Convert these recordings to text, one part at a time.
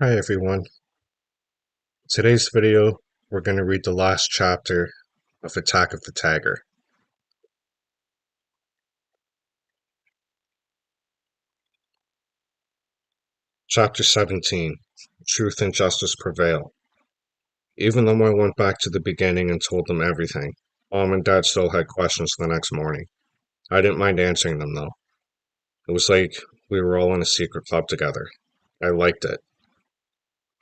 Hi everyone. Today's video, we're going to read the last chapter of Attack of the Tiger. Chapter 17, Truth and Justice Prevail. Even though I went back to the beginning and told them everything, Mom and Dad still had questions the next morning. I didn't mind answering them though. It was like we were all in a secret club together. I liked it.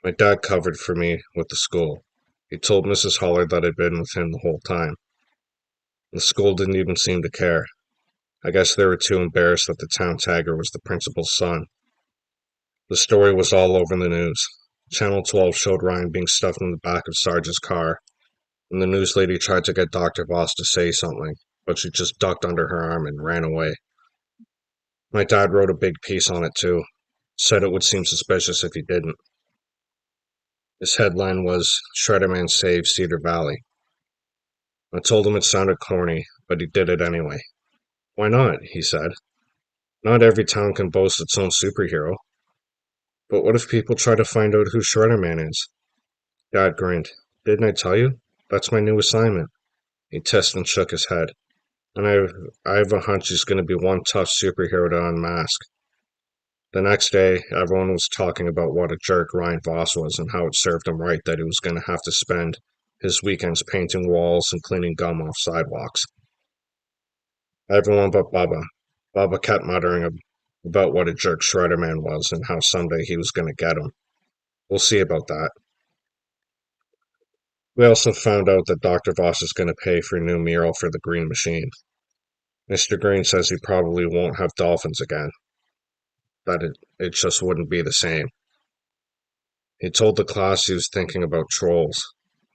My dad covered for me with the school. He told Mrs. Holler that I'd been with him the whole time. The school didn't even seem to care. I guess they were too embarrassed that the town tiger was the principal's son. The story was all over the news. Channel 12 showed Ryan being stuffed in the back of Sarge's car, and the news lady tried to get Dr. Voss to say something, but she just ducked under her arm and ran away. My dad wrote a big piece on it too. Said it would seem suspicious if he didn't. His headline was, Shredderman Saves Cedar Valley. I told him it sounded corny, but he did it anyway. Why not? He said. Not every town can boast its own superhero. But what if people try to find out who Shredderman is? Dad grinned. Didn't I tell you? That's my new assignment. He tissed and shook his head. And I have a hunch he's going to be one tough superhero to unmask. The next day, everyone was talking about what a jerk Ryan Voss was and how it served him right that he was going to have to spend his weekends painting walls and cleaning gum off sidewalks. Everyone but Bubba. Bubba kept muttering about what a jerk Shredderman was and how someday he was going to get him. We'll see about that. We also found out that Dr. Voss is going to pay for a new mural for the Green Machine. Mr. Green says he probably won't have dolphins again. That it just wouldn't be the same. He told the class he was thinking about trolls.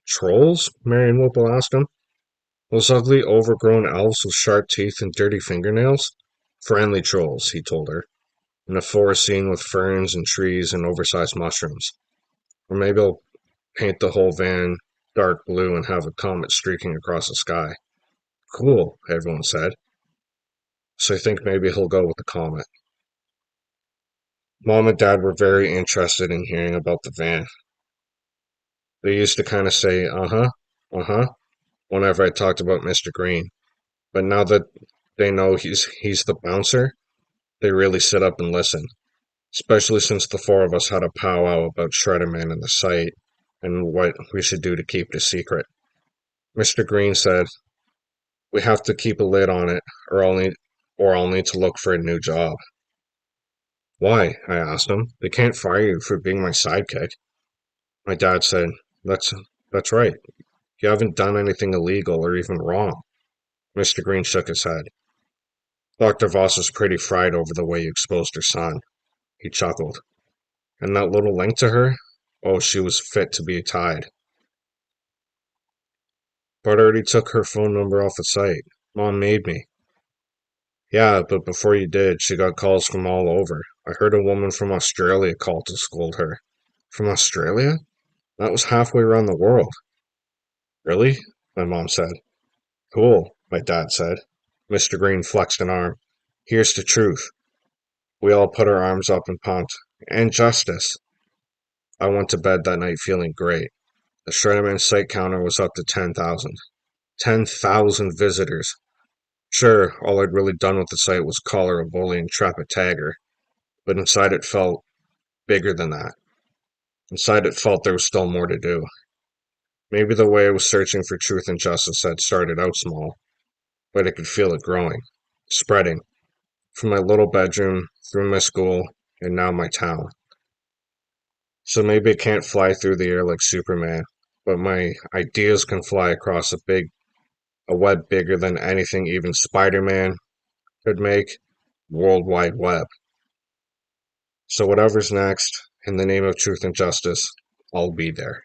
Trolls? Marion Whipple asked him. Those ugly, overgrown elves with sharp teeth and dirty fingernails? Friendly trolls, he told her. In a forest scene with ferns and trees and oversized mushrooms. Or maybe I'll paint the whole van dark blue and have a comet streaking across the sky. Cool, everyone said. So I think maybe he'll go with the comet. Mom and Dad were very interested in hearing about the van. They used to kind of say, uh-huh, whenever I talked about Mr. Green. But now that they know he's the bouncer, they really sit up and listen. Especially since the four of us had a powwow about Shredderman and the site and what we should do to keep it a secret. Mr. Green said, we have to keep a lid on it, or I'll need to look for a new job. Why? I asked him. They can't fire you for being my sidekick. My dad said, That's right. You haven't done anything illegal or even wrong. Mr. Green shook his head. Dr. Voss was pretty fried over the way you exposed her son. He chuckled. And that little link to her? Oh, she was fit to be tied. But I already took her phone number off the site. Mom made me. Yeah, but before you did, she got calls from all over. I heard a woman from Australia call to scold her. From Australia? That was halfway around the world. Really? My mom said. Cool, my dad said. Mr. Green flexed an arm. Here's the truth. We all put our arms up and pumped. And justice. I went to bed that night feeling great. The Shredderman site counter was up to 10,000. 10,000 visitors. Sure, all I'd really done with the site was collar a bully and trap a tagger, but inside it felt bigger than that. Inside it felt there was still more to do. Maybe the way I was searching for truth and justice had started out small, but I could feel it growing, spreading, from my little bedroom, through my school, and now my town. So maybe I can't fly through the air like Superman, but my ideas can fly across a web bigger than anything even Spider-Man could make, World Wide Web. So whatever's next, in the name of truth and justice, I'll be there.